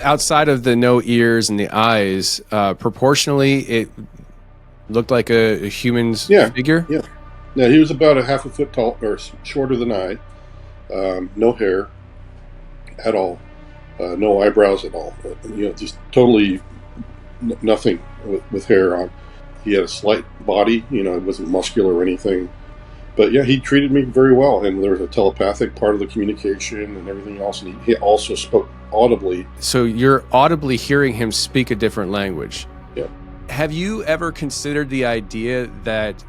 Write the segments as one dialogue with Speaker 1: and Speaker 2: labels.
Speaker 1: Outside of the no ears and the eyes, proportionally, it looked like a human's figure.
Speaker 2: Yeah. Now he was about a half a foot tall, or shorter than I. No hair at all, no eyebrows at all. Just totally nothing with hair on. He had a slight body. It wasn't muscular or anything. But yeah, he treated me very well, and there was a telepathic part of the communication and everything else. And he also spoke audibly.
Speaker 1: So you're audibly hearing him speak a different language.
Speaker 2: Yeah.
Speaker 1: Have you ever considered the idea that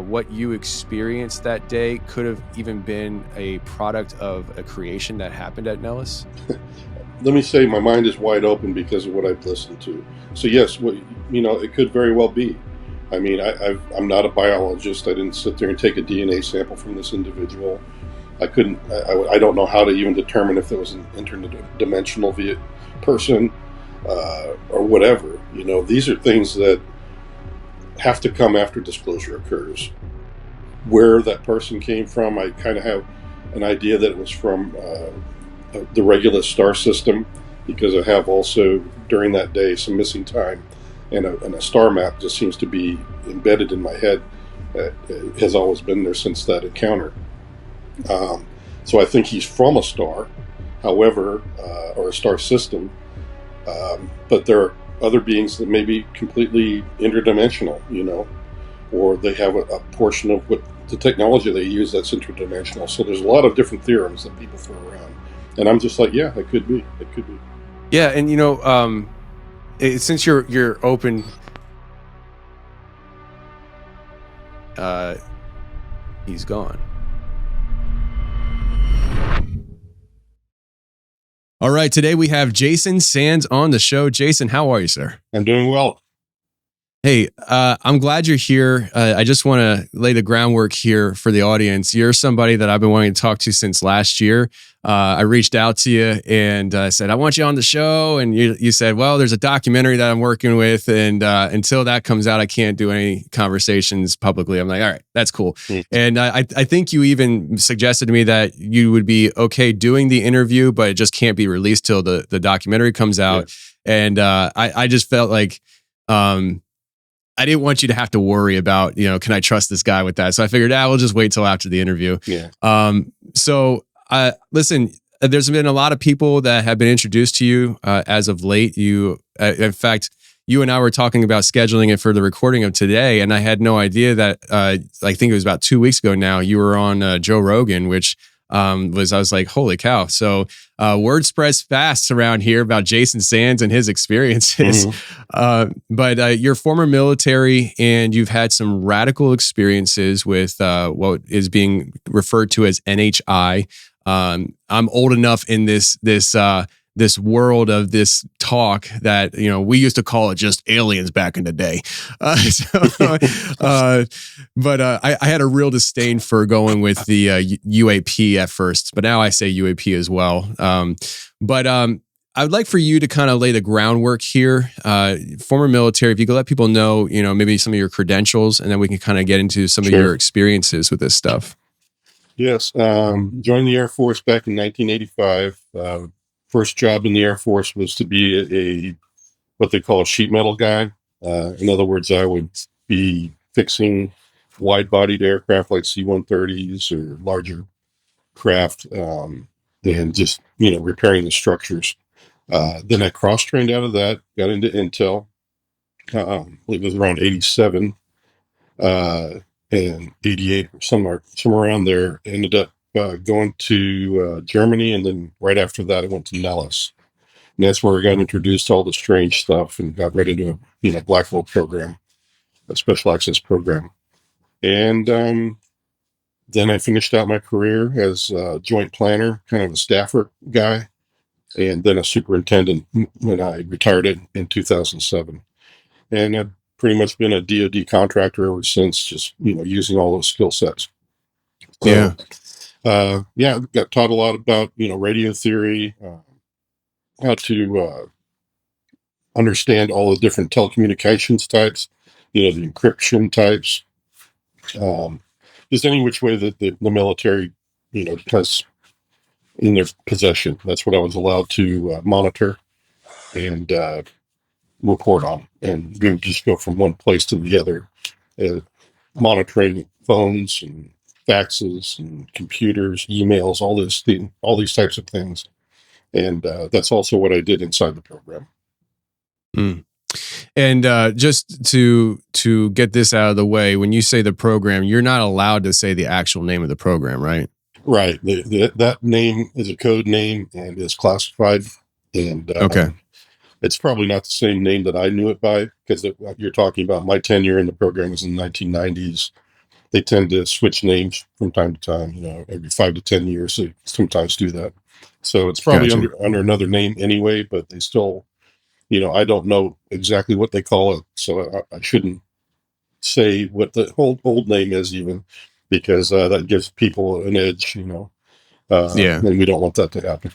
Speaker 1: what you experienced that day could have even been a product of a creation that happened at Nellis?
Speaker 2: Let me say my mind is wide open because of what I've listened to. So yes, it could very well be. I mean, I'm not a biologist. I didn't sit there and take a DNA sample from this individual. I couldn't. I don't know how to even determine if it was an interdimensional person or whatever. These are things that have to come after disclosure occurs. Where that person came from, I kind of have an idea that it was from the Regulus star system, because I have also during that day some missing time. And a star map just seems to be embedded in my head. It has always been there since that encounter. So I think he's from a star, however, or a star system. But there are other beings that may be completely interdimensional, or they have a portion of what the technology they use that's interdimensional. So there's a lot of different theorems that people throw around. And I'm just like, yeah, it could be. It could be.
Speaker 1: Yeah, and since you're open, he's gone. All right, today we have Jason Sands on the show. Jason, how are you, sir?
Speaker 2: I'm doing well.
Speaker 1: Hey, I'm glad you're here. I just want to lay the groundwork here for the audience. You're somebody that I've been wanting to talk to since last year. I reached out to you and said, I want you on the show. And you said, well, there's a documentary that I'm working with. And until that comes out, I can't do any conversations publicly. I'm like, all right, that's cool. Mm-hmm. And I think you even suggested to me that you would be okay doing the interview, but it just can't be released till the documentary comes out. Yeah. And I just felt like... I didn't want you to have to worry about, can I trust this guy with that? So I figured, we'll just wait till after the interview.
Speaker 2: Yeah.
Speaker 1: Listen, there's been a lot of people that have been introduced to you as of late. In fact, you and I were talking about scheduling it for the recording of today, and I had no idea that, I think it was about 2 weeks ago now, you were on Joe Rogan, which I was like, holy cow. So word spreads fast around here about Jason Sands and his experiences. Mm-hmm. But you're former military and you've had some radical experiences with what is being referred to as NHI. I'm old enough in this world of this talk that, we used to call it just aliens back in the day. But I had a real disdain for going with the UAP at first, but now I say UAP as well. But I would like for you to kind of lay the groundwork here. Former military, if you could let people know, maybe some of your credentials, and then we can kind of get into some of your experiences with this stuff.
Speaker 2: Yes. Joined the Air Force back in 1985. First job in the Air Force was to be what they call a sheet metal guy. In other words, I would be fixing wide-bodied aircraft like C-130s or larger craft, and just repairing the structures. Then I cross-trained out of that, got into Intel. I believe it was around 87 and 88, or somewhere around there. Ended up going to Germany, and then right after that I went to Nellis, and that's where I got introduced to all the strange stuff and got right into a Black Hole program, a special access program. And then I finished out my career as a joint planner, kind of a staffer guy, and then a superintendent when I retired in 2007. And I've pretty much been a DoD contractor ever since, just using all those skill sets. So, got taught a lot about radio theory, how to understand all the different telecommunications types, the encryption types, just any which way that the military has in their possession. That's what I was allowed to monitor and report on, and you just go from one place to the other, monitoring phones and faxes and computers, emails, all these types of things. And that's also what I did inside the program.
Speaker 1: Mm. And just to get this out of the way, when you say the program, you're not allowed to say the actual name of the program, right?
Speaker 2: Right. That name is a code name and is classified. And
Speaker 1: Okay.
Speaker 2: it's probably not the same name that I knew it by, because you're talking about my tenure in the program was in the 1990s. They tend to switch names from time to time, every 5 to 10 years. They sometimes do that. So it's probably
Speaker 1: Gotcha.
Speaker 2: under another name anyway, but they still, I don't know exactly what they call it. So I shouldn't say what the old name is even, because that gives people an edge,
Speaker 1: Yeah.
Speaker 2: and we don't want that to happen.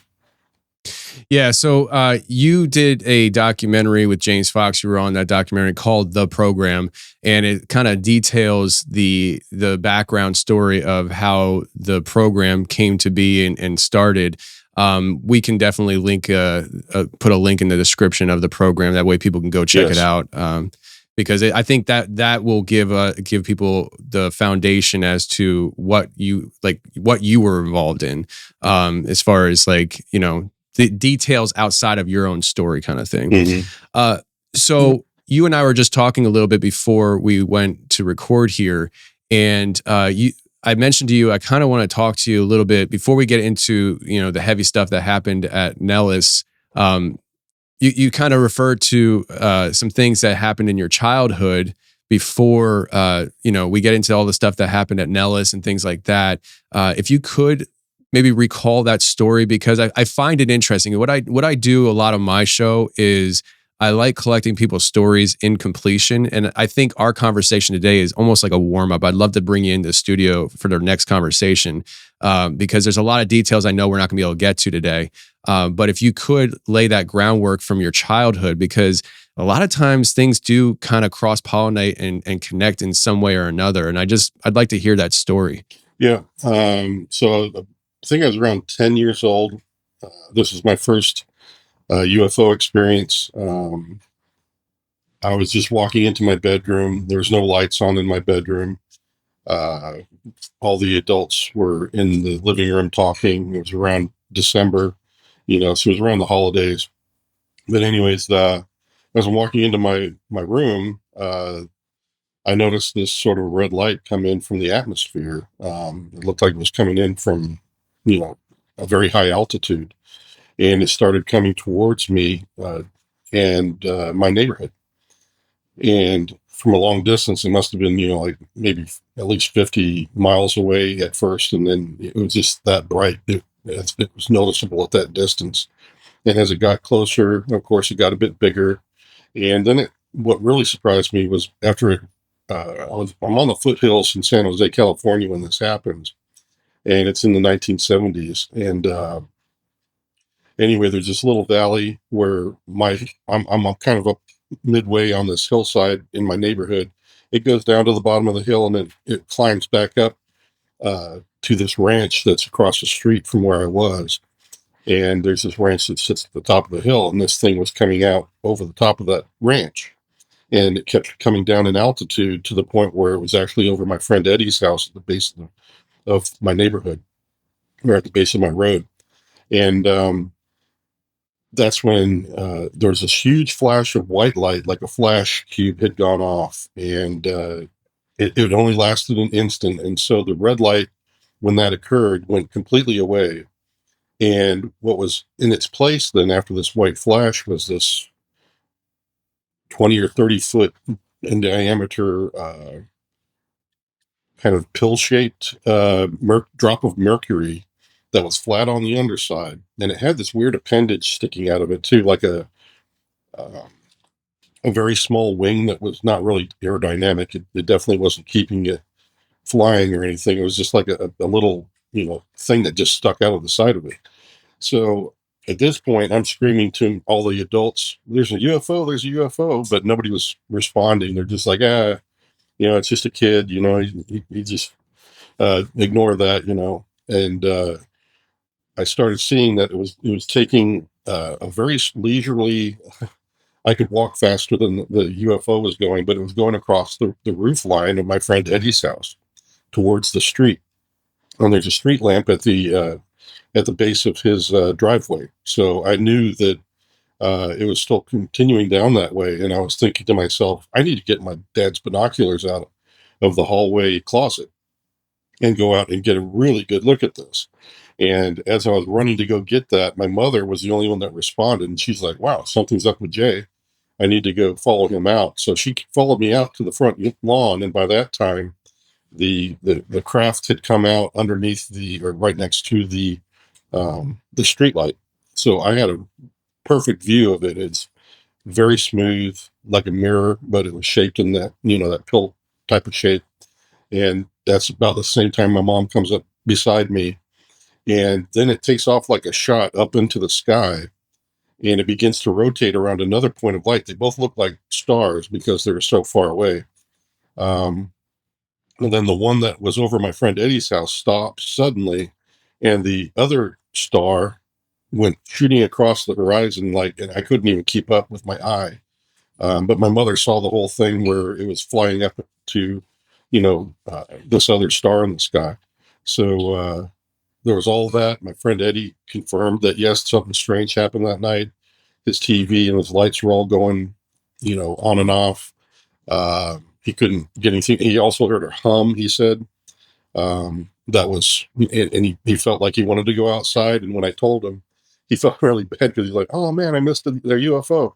Speaker 1: Yeah. So you did a documentary with James Fox. You were on that documentary called The Program, and it kind of details the background story of how the program came to be and started. We can definitely put a link in the description of the program. That way people can go check it out. Because I think that will give people the foundation as to what you were involved in, as far as the details outside of your own story kind of thing.
Speaker 2: Mm-hmm.
Speaker 1: So you and I were just talking a little bit before we went to record here, and I mentioned to you I kind of want to talk to you a little bit before we get into the heavy stuff that happened at Nellis. You kind of referred to some things that happened in your childhood before we get into all the stuff that happened at Nellis and things like that. If you could maybe recall that story, because I find it interesting. What I do a lot of my show is I like collecting people's stories in completion. And I think our conversation today is almost like a warm up. I'd love to bring you into the studio for the next conversation, because there's a lot of details I know we're not gonna be able to get to today. But if you could lay that groundwork from your childhood, because a lot of times things do kind of cross pollinate and connect in some way or another. And I'd like to hear that story.
Speaker 2: Yeah. So I think I was around 10 years old. This was my first UFO experience. I was just walking into my bedroom. There was no lights on in my bedroom. All the adults were in the living room talking. It was around December, so it was around the holidays. But anyways, as I'm walking into my room, I noticed this sort of red light come in from the atmosphere. It looked like it was coming in from, a very high altitude, and it started coming towards me and my neighborhood. And from a long distance, it must have been, like maybe at least 50 miles away at first, and then it was just that bright. It was noticeable at that distance. And as it got closer, of course, it got a bit bigger. And then what really surprised me was after I'm on the foothills in San Jose, California when this happens, and it's in the 1970s. And anyway, there's this little valley where I'm kind of up midway on this hillside in my neighborhood. It goes down to the bottom of the hill, and then it climbs back up to this ranch that's across the street from where I was. And there's this ranch that sits at the top of the hill, and this thing was coming out over the top of that ranch. And it kept coming down in altitude to the point where it was actually over my friend Eddie's house at the base of my neighborhood, or at the base of my road. And that's when there was this huge flash of white light, like a flash cube had gone off. And it only lasted an instant. And so the red light, when that occurred, went completely away. And what was in its place then after this white flash was this 20 or 30 foot in diameter, kind of pill-shaped drop of mercury that was flat on the underside, and it had this weird appendage sticking out of it too, like uh, a very small wing that was not really aerodynamic. It definitely wasn't keeping it flying or anything. It was just like a little thing that just stuck out of the side of it. So at this point, I'm screaming to all the adults, "There's a UFO! There's a UFO!" But nobody was responding. They're just like, it's just a kid, he just ignore that, And I started seeing that it was taking a very leisurely. I could walk faster than the UFO was going, but it was going across the roof line of my friend Eddie's house towards the street. And there's a street lamp at the base of his driveway. So I knew that it was still continuing down that way. And I was thinking to myself, I need to get my dad's binoculars out of the hallway closet and go out and get a really good look at this. And as I was running to go get that, my mother was the only one that responded. And she's like, wow, something's up with Jay. I need to go follow him out. So she followed me out to the front lawn. And by that time, the craft had come out underneath or right next to the street light. So I had a perfect view of it. It's very smooth, like a mirror, but it was shaped in that, that pill type of shape. And that's about the same time my mom comes up beside me. And then it takes off like a shot up into the sky, and it begins to rotate around another point of light. They both look like stars because they were so far away. And then the one that was over my friend Eddie's house stopped suddenly, and the other star went shooting across the horizon, and I couldn't even keep up with my eye. But my mother saw the whole thing where it was flying up to, this other star in the sky. So there was all that. My friend Eddie confirmed that, yes, something strange happened that night. His TV and his lights were all going, on and off. He couldn't get anything. He also heard a hum, he said. That was, and he felt like he wanted to go outside. And when I told him, he felt really bad because he's like, oh man, I missed their UFO.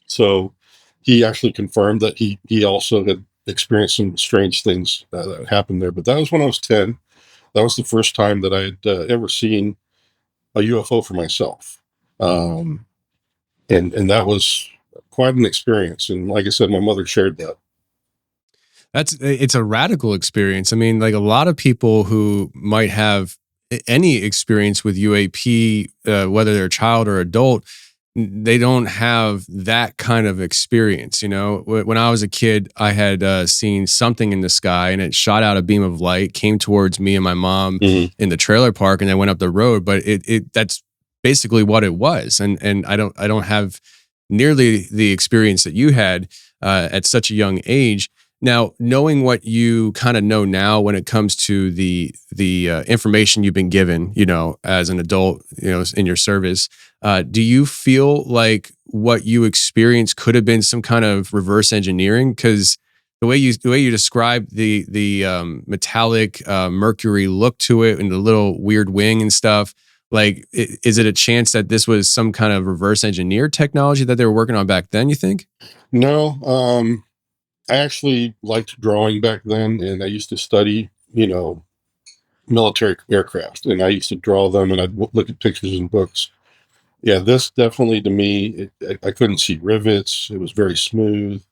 Speaker 2: So he actually confirmed that he also had experienced some strange things that happened there. But that was when I was 10. That was the first time that I had ever seen a UFO for myself. And that was quite an experience. And like I said, my mother shared that.
Speaker 1: It's a radical experience. I mean, like a lot of people who might have any experience with UAP, whether they're a child or adult, they don't have that kind of experience. When I was a kid, I had seen something in the sky, and it shot out a beam of light, came towards me and my mom in the trailer park, and I went up the road. But that's basically what it was. And I don't have nearly the experience that you had at such a young age. Now, knowing what you kind of know now when it comes to the information you've been given, as an adult, in your service, do you feel like what you experienced could have been some kind of reverse engineering? Because the way you describe the metallic mercury look to it and the little weird wing and stuff, like, is it a chance that this was some kind of reverse engineered technology that they were working on back then, you think?
Speaker 2: No. I actually liked drawing back then, and I used to study, military aircraft, and I used to draw them, and I'd look at pictures in books. Yeah, this definitely, to me, I couldn't see rivets. It was very smooth.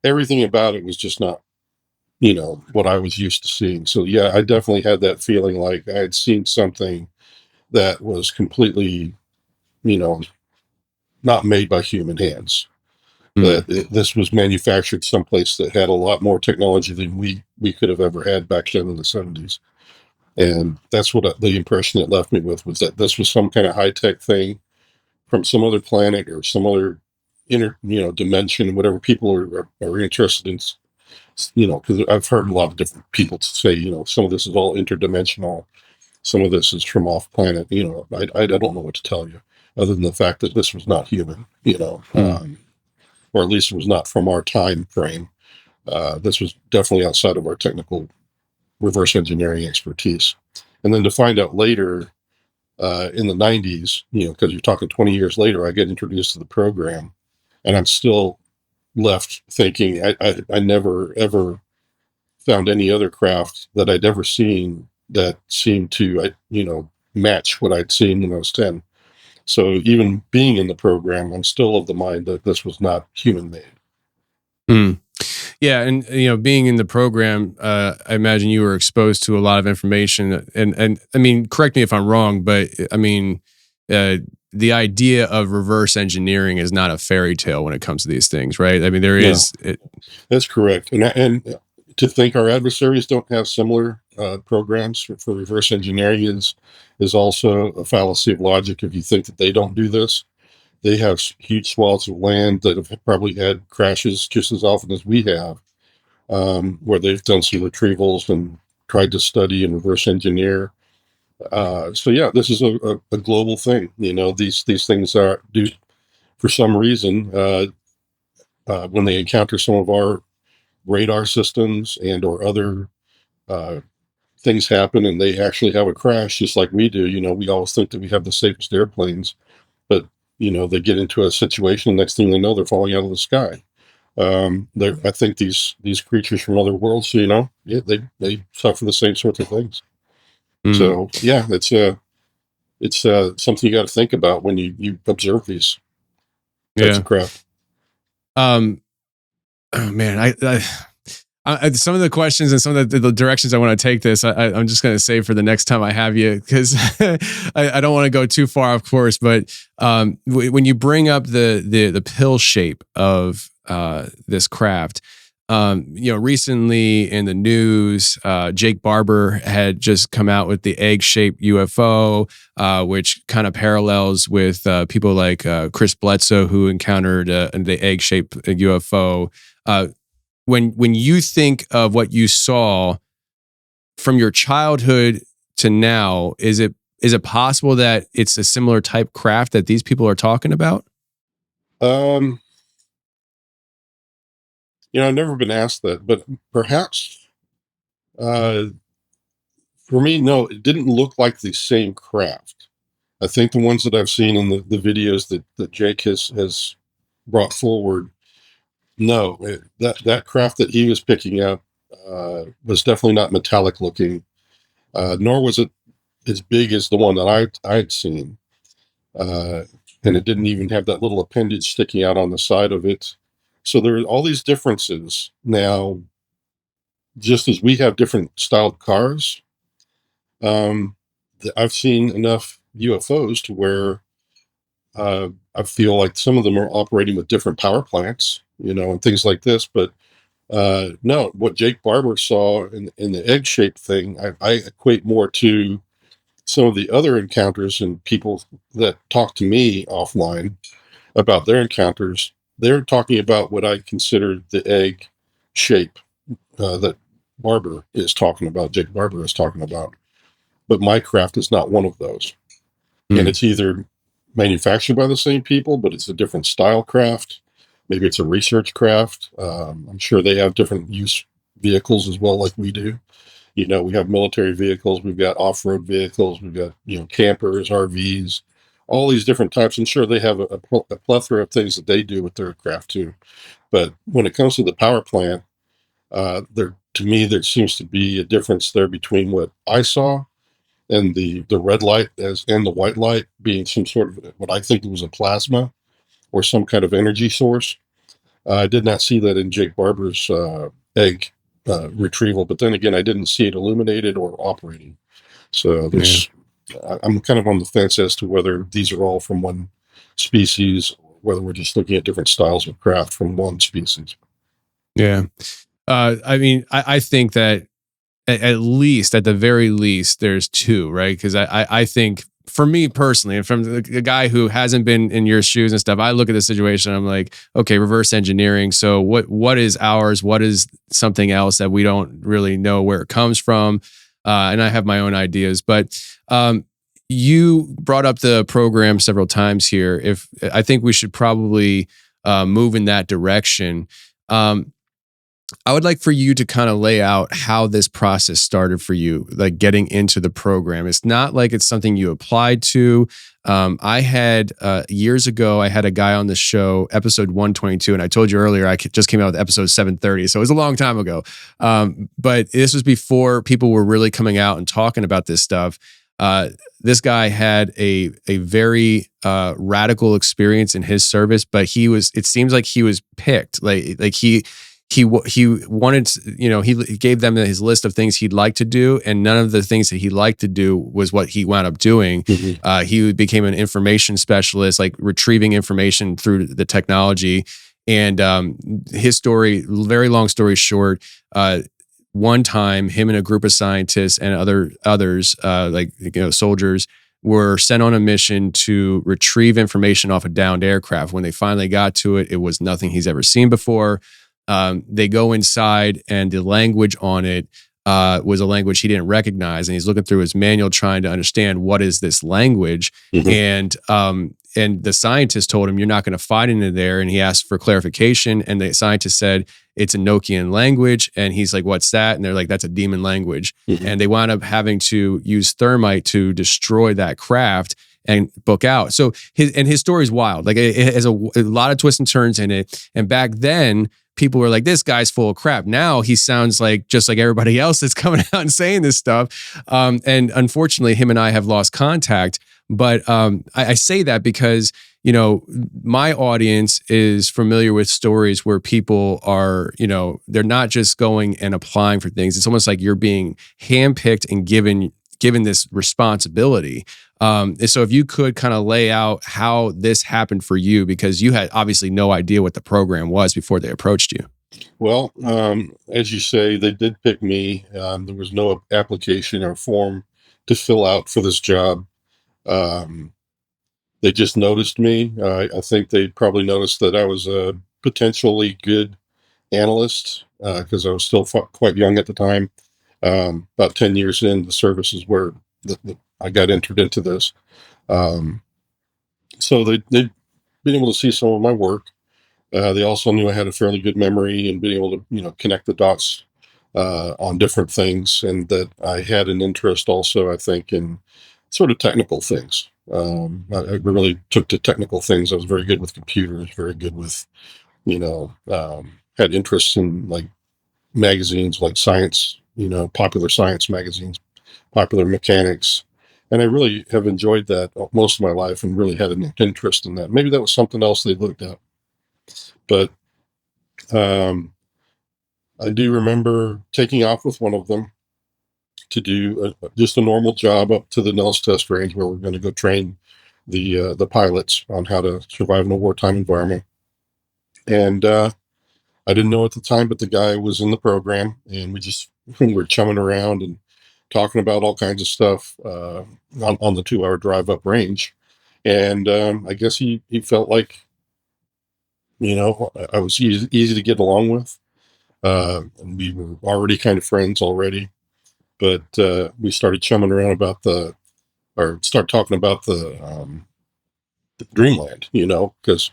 Speaker 2: Everything about it was just not, what I was used to seeing. So yeah, I definitely had that feeling like I had seen something that was completely, you know, not made by human hands. This was manufactured someplace that had a lot more technology than we could have ever had back then in the 70s. And that's what the impression it left me with, was that this was some kind of high-tech thing from some other planet or some other dimension, whatever people are interested in, because I've heard a lot of different people say, some of this is all interdimensional, some of this is from off planet. I don't know what to tell you other than the fact that this was not human, or at least it was not from our time frame. This was definitely outside of our technical reverse engineering expertise. And then to find out later, in the 90s, because you're talking 20 years later, I get introduced to the program, and I'm still left thinking I never ever found any other craft that I'd ever seen that seemed to match what I'd seen when I was 10. So even being in the program, I'm still of the mind that this was not human made.
Speaker 1: Yeah, and being in the program, I imagine you were exposed to a lot of information, and I mean, correct me if I'm wrong, but I mean, the idea of reverse engineering is not a fairy tale when it comes to these things, right? I mean, there is.
Speaker 2: That's correct, and to think our adversaries don't have similar programs for reverse engineering is also a fallacy of logic. If you think that they don't do this, they have huge swaths of land that have probably had crashes just as often as we have, where they've done some retrievals and tried to study and reverse engineer. So yeah, this is a global thing. These things do for some reason when they encounter some of our radar systems and or other uh, things happen, and they actually have a crash just like we do. We always think that we have the safest airplanes, but they get into a situation. Next thing they know, they're falling out of the sky. I think these creatures from other worlds, yeah, they suffer the same sorts of things. So yeah, it's something you got to think about when you observe these types of craft.
Speaker 1: Oh man, I some of the questions and some of the directions I want to take this, I'm just going to save for the next time I have you, because I don't want to go too far off course. But when you bring up the pill shape of this craft, recently in the news, Jake Barber had just come out with the egg-shaped UFO, which kind of parallels with people like Chris Bledsoe, who encountered the egg-shaped UFO. When you think of what you saw from your childhood to now, is it possible that it's a similar type craft that these people are talking about?
Speaker 2: I've never been asked that, but perhaps for me, no, it didn't look like the same craft. I think the ones that I've seen in the videos that Jake has brought forward, no, that craft that he was picking up was definitely not metallic looking, nor was it as big as the one that I'd seen. And it didn't even have that little appendage sticking out on the side of it. So there are all these differences. Now, just as we have different styled cars, I've seen enough UFOs to where I feel like some of them are operating with different power plants, and things like this. But no, what Jake Barber saw in the egg-shaped thing, I equate more to some of the other encounters and people that talk to me offline about their encounters. They're talking about what I consider the egg shape that Barber is talking about, Jake Barber is talking about. But my craft is not one of those. And it's either manufactured by the same people, but it's a different style craft. Maybe it's a research craft. I'm sure they have different use vehicles as well, like we do. We have military vehicles, we've got off-road vehicles, we've got, campers, RVs, all these different types. And sure, they have a plethora of things that they do with their craft too. But when it comes to the power plant, to me, there seems to be a difference there between what I saw and the red light and the white light being some sort of what I think was a plasma or some kind of energy source. I did not see that in Jake Barber's egg retrieval, but then again, I didn't see it illuminated or operating. So I'm kind of on the fence as to whether these are all from one species, or whether we're just looking at different styles of craft from one species.
Speaker 1: Yeah. I think that at the very least, there's two, right? Because I think, for me personally, and from the guy who hasn't been in your shoes and stuff, I look at the situation, I'm like, okay, reverse engineering. So what is ours? What is something else that we don't really know where it comes from? And I have my own ideas, but you brought up the program several times here. I think we should probably move in that direction. I would like for you to kind of lay out how this process started for you, like getting into the program. It's not like it's something you applied to. I had years ago, I had a guy on the show, episode 122, and I told you earlier, I just came out with episode 730, so it was a long time ago. But this was before people were really coming out and talking about this stuff. This guy had a very radical experience in his service, but it seems like he was picked. Like he wanted, he gave them his list of things he'd like to do, and none of the things that he liked to do was what he wound up doing. Mm-hmm. He became an information specialist, like retrieving information through the technology. And his story, very long story short, one time him and a group of scientists and others like soldiers were sent on a mission to retrieve information off a downed aircraft. When they finally got to it, it was nothing he's ever seen before. They go inside, and the language on it was a language he didn't recognize, and he's looking through his manual trying to understand what is this language. And the scientist told him, "You're not going to find it in there." And he asked for clarification, and the scientist said, "It's a Nokian language." And he's like, "What's that?" And they're like, "That's a demon language." And they wound up having to use thermite to destroy that craft and book out. So his story is wild. Like, it has a lot of twists and turns in it. And back then, people were like, "This guy's full of crap." Now he sounds like just like everybody else that's coming out and saying this stuff. And unfortunately, him and I have lost contact. But I say that because, my audience is familiar with stories where people are, they're not just going and applying for things. It's almost like you're being handpicked and given this responsibility. And so if you could kind of lay out how this happened for you, because you had obviously no idea what the program was before they approached you.
Speaker 2: Well, as you say, they did pick me. There was no application or form to fill out for this job. They just noticed me. I think they probably noticed that I was a potentially good analyst because I was still quite young at the time. About 10 years in, the service is where I got entered into this. So they'd been able to see some of my work. They also knew I had a fairly good memory and being able to, connect the dots on different things, and that I had an interest also, I think, in sort of technical things. I really took to technical things. I was very good with computers, very good with, had interests in like magazines, like science, popular science magazines, popular mechanics. And I really have enjoyed that most of my life and really had an interest in that. Maybe that was something else they looked at. But I do remember taking off with one of them to do just a normal job up to the Nellis test range where we're going to go train the pilots on how to survive in a wartime environment. And I didn't know at the time, but the guy was in the program, and we were chumming around and talking about all kinds of stuff on the 2-hour drive up range. And I guess he felt like, I was easy to get along with. And we were already kind of friends already. But we started chumming around start talking about the Dreamland, because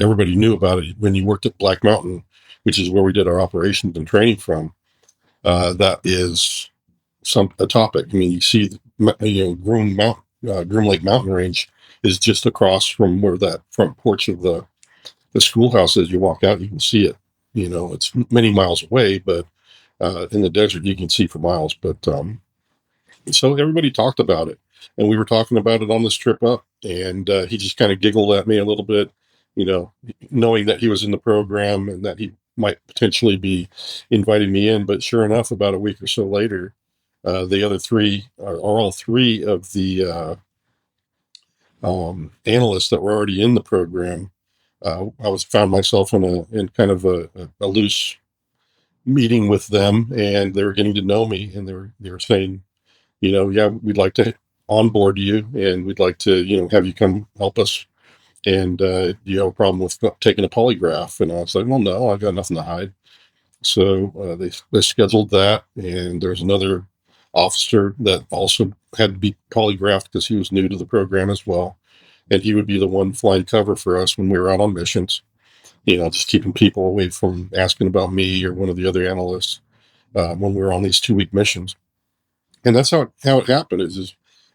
Speaker 2: everybody knew about it when you worked at Black Mountain, which is where we did our operations and training from. That is a topic. I mean, you see, Groom Lake Mountain Range is just across from where that front porch of the schoolhouse is. You walk out, you can see it. It's many miles away, but in the desert, you can see for miles. But so everybody talked about it, and we were talking about it on this trip up, and he just kind of giggled at me a little bit, knowing that he was in the program and that he might potentially be inviting me in. But sure enough, about a week or so later, the other three, or all three of the analysts that were already in the program, I found myself in kind of a loose meeting with them, and they were getting to know me, and they were saying, yeah, we'd like to onboard you, and we'd like to, have you come help us. And do you have a problem with taking a polygraph? And I was like, well, no, I've got nothing to hide. So they scheduled that, and there's another officer that also had to be polygraphed because he was new to the program as well. And he would be the one flying cover for us when we were out on missions, just keeping people away from asking about me or one of the other analysts when we were on these 2-week missions. And that's how it happened. Is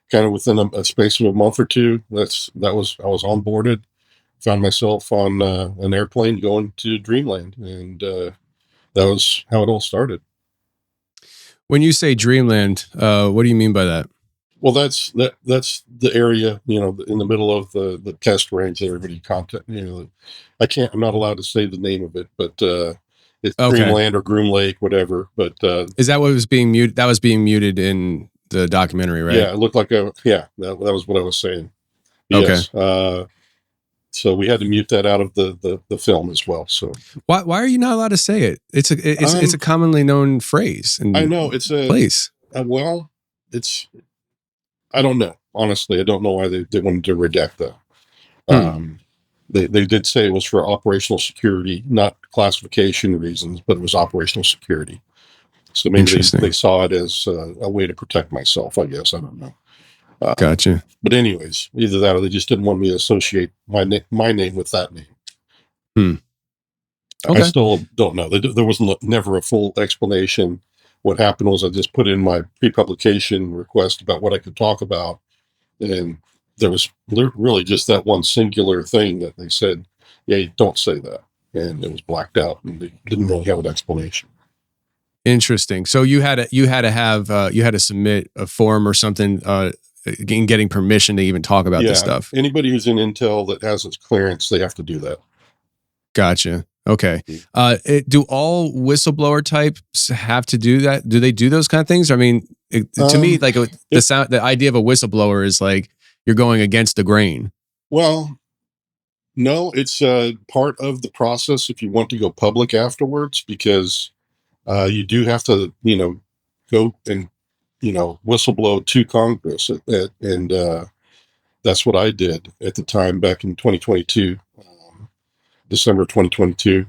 Speaker 2: kind of within a space of a month or two. I was onboarded, found myself on an airplane going to Dreamland, and that was how it all started.
Speaker 1: When you say Dreamland, what do you mean by that?
Speaker 2: Well, that's the area, in the middle of the test range that everybody contact. I'm not allowed to say the name of it, but it's okay. Dreamland or Groom Lake, whatever. But
Speaker 1: is that what was being muted? That was being muted in the documentary, right?
Speaker 2: Yeah, it looked like that was what I was saying. Yes. Okay. So we had to mute that out of the film as well. So
Speaker 1: why are you not allowed to say it? It's a commonly known phrase.
Speaker 2: I know it's a
Speaker 1: place.
Speaker 2: Well, I don't know. Honestly, I don't know why they wanted to redact that. They did say it was for operational security, not classification reasons, but it was operational security. So maybe they saw it as a way to protect myself, I guess. I don't know.
Speaker 1: Gotcha.
Speaker 2: But anyways, either that or they just didn't want me to associate my name with that name. Okay. I still don't know. There was never a full explanation. What happened was I just put in my pre-publication request about what I could talk about, and there was really just that one singular thing that they said, yeah, you don't say that. And it was blacked out, and they didn't really have an explanation.
Speaker 1: Interesting. So you had to submit a form or something in getting permission to even talk about this stuff.
Speaker 2: Anybody who's in Intel that has its clearance, they have to do that.
Speaker 1: Gotcha. Okay. Do all whistleblower types have to do that? Do they do those kind of things? I mean, to me, like the idea of a whistleblower is like you're going against the grain.
Speaker 2: Well, no, it's part of the process if you want to go public afterwards, because you do have to, go and, whistleblow to Congress. And that's what I did at the time back in 2022. December 2022,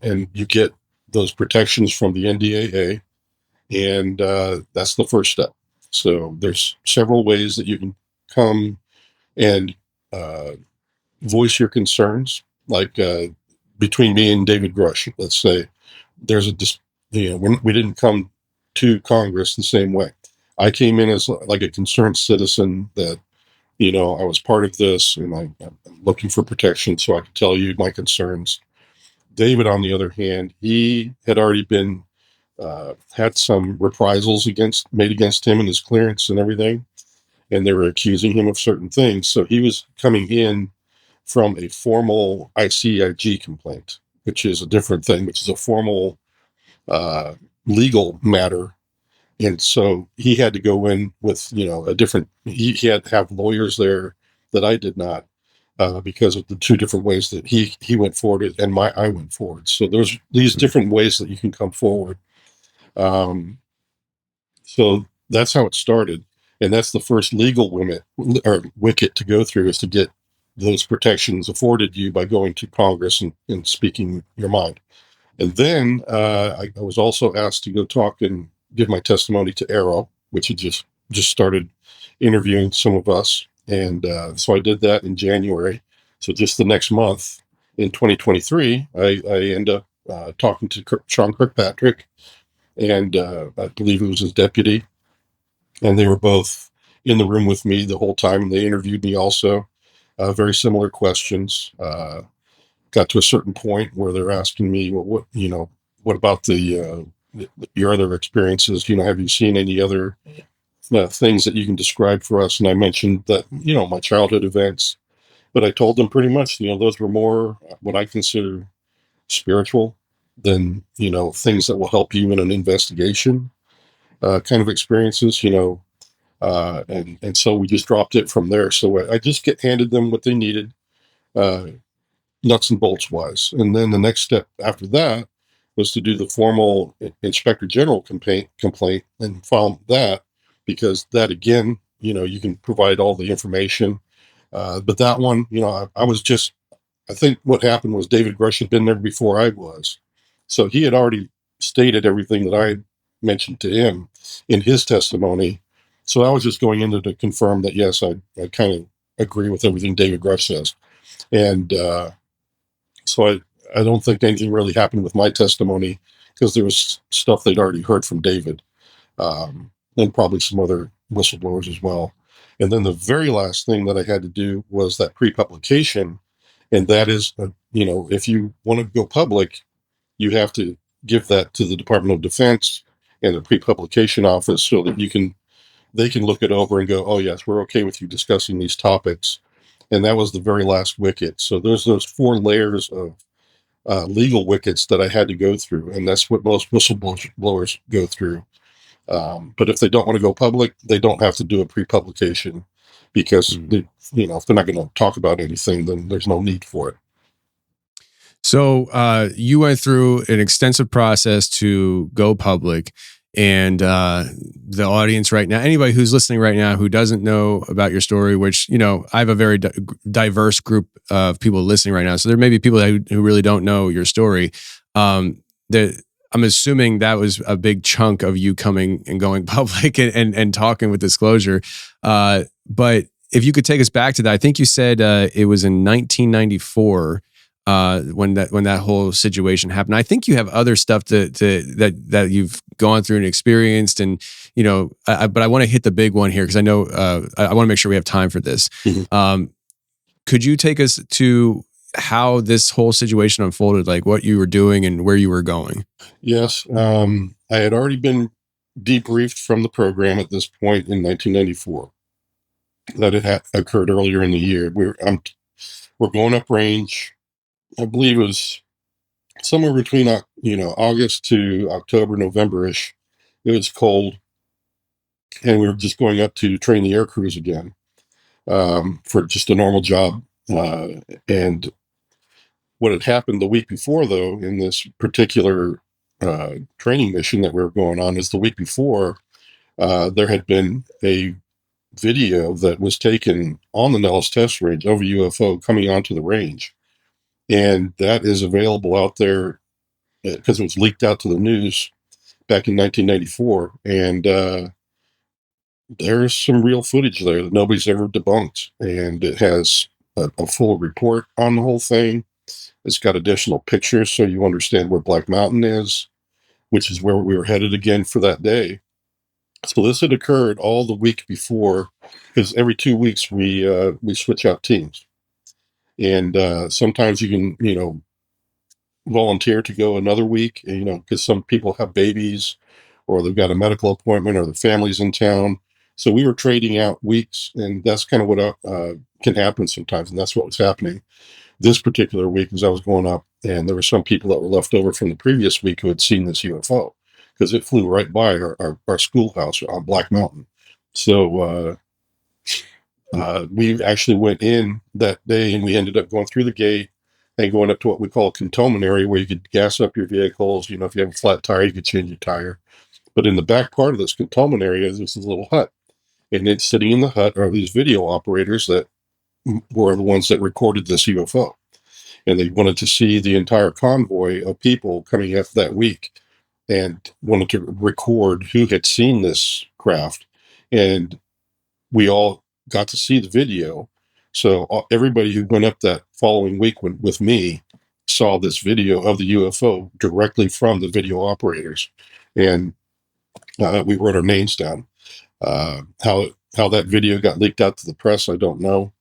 Speaker 2: and you get those protections from the NDAA, and that's the first step. So there's several ways that you can come and voice your concerns, like between me and David Grush. Let's say there's we didn't come to Congress the same way. I came in as like a concerned citizen that, I was part of this, and I'm looking for protection so I could tell you my concerns. David, on the other hand, he had already been had some reprisals made against him and his clearance and everything, and they were accusing him of certain things. So he was coming in from a formal ICIG complaint, which is a different thing, which is a formal legal matter. And so he had to go in with, a different, he had to have lawyers there that I did not, because of the two different ways that he went forward and I went forward. So there's these different ways that you can come forward. So that's how it started. And that's the first legal wicket to go through, is to get those protections afforded you by going to Congress and speaking your mind. And then I was also asked to go talk and give my testimony to Arrow, which had just started interviewing some of us. And so I did that in January. So just the next month in 2023, I end up talking to Sean Kirkpatrick, and I believe it was his deputy. And they were both in the room with me the whole time. And they interviewed me also. Very similar questions. Got to a certain point where they're asking me, well, what about your other experiences? Have you seen any other things that you can describe for us? And I mentioned that, my childhood events, but I told them pretty much, those were more what I consider spiritual than, things that will help you in an investigation kind of experiences, and so we just dropped it from there. So I just handed them what they needed, nuts and bolts wise. And then the next step after that was to do the formal Inspector General complaint and file that, because that, again, you can provide all the information. But that one, I think what happened was David Grush had been there before I was. So he had already stated everything that I had mentioned to him in his testimony. So I was just going in to confirm that, yes, I kind of agree with everything David Grush says. And so I don't think anything really happened with my testimony, because there was stuff they'd already heard from David, and probably some other whistleblowers as well. And then the very last thing that I had to do was that pre-publication. And that is, if you want to go public, you have to give that to the Department of Defense and the pre-publication office, so that they can look it over and go, oh yes, we're okay with you discussing these topics. And that was the very last wicket. So there's those 4 layers of legal wickets that I had to go through. And that's what most whistleblowers go through. But if they don't want to go public, they don't have to do a pre-publication. because if they're not going to talk about anything, then there's no need for it.
Speaker 1: So you went through an extensive process to go public, and the audience right now, anybody who's listening right now who doesn't know about your story, which I have a very diverse group of people listening right now, so there may be people who really don't know your story. That I'm assuming that was a big chunk of you coming and going public and talking with disclosure. But if you could take us back to that, I think you said it was in 1994 when that whole situation happened. I think you have other stuff that you've gone through and experienced, and but I want to hit the big one here because I know I want to make sure we have time for this.
Speaker 2: Mm-hmm.
Speaker 1: Could you take us to how this whole situation unfolded, like what you were doing and where you were going?
Speaker 2: Yes. I had already been debriefed from the program at this point in 1994 that it had occurred earlier in the year. We're going up range. I believe it was somewhere between August to October, November-ish. It was cold, and we were just going up to train the air crews again for just a normal job. And what had happened the week before, though, in this particular training mission that we were going on, is the week before there had been a video that was taken on the Nellis test range of a UFO coming onto the range. And that is available out there because it was leaked out to the news back in 1994. And there's some real footage there that nobody's ever debunked. And it has a full report on the whole thing. It's got additional pictures so you understand where Black Mountain is, which is where we were headed again for that day. So this had occurred all the week before, because every 2 weeks we switch out teams. And sometimes you can, volunteer to go another week, because some people have babies or they've got a medical appointment or the family's in town. So we were trading out weeks, and that's kind of what can happen sometimes. And that's what was happening this particular week as I was going up. And there were some people that were left over from the previous week who had seen this UFO because it flew right by our schoolhouse on Black Mountain. So we actually went in that day, and we ended up going through the gate and going up to what we call a cantonment area where you could gas up your vehicles. If you have a flat tire, you could change your tire. But in the back part of this cantonment area, there's this little hut. And then sitting in the hut are these video operators that were the ones that recorded this UFO. And they wanted to see the entire convoy of people coming up that week and wanted to record who had seen this craft. And we all got to see the video. So everybody who went up that following week with me saw this video of the UFO directly from the video operators. And we wrote our names down. How that video got leaked out to the press, I don't know.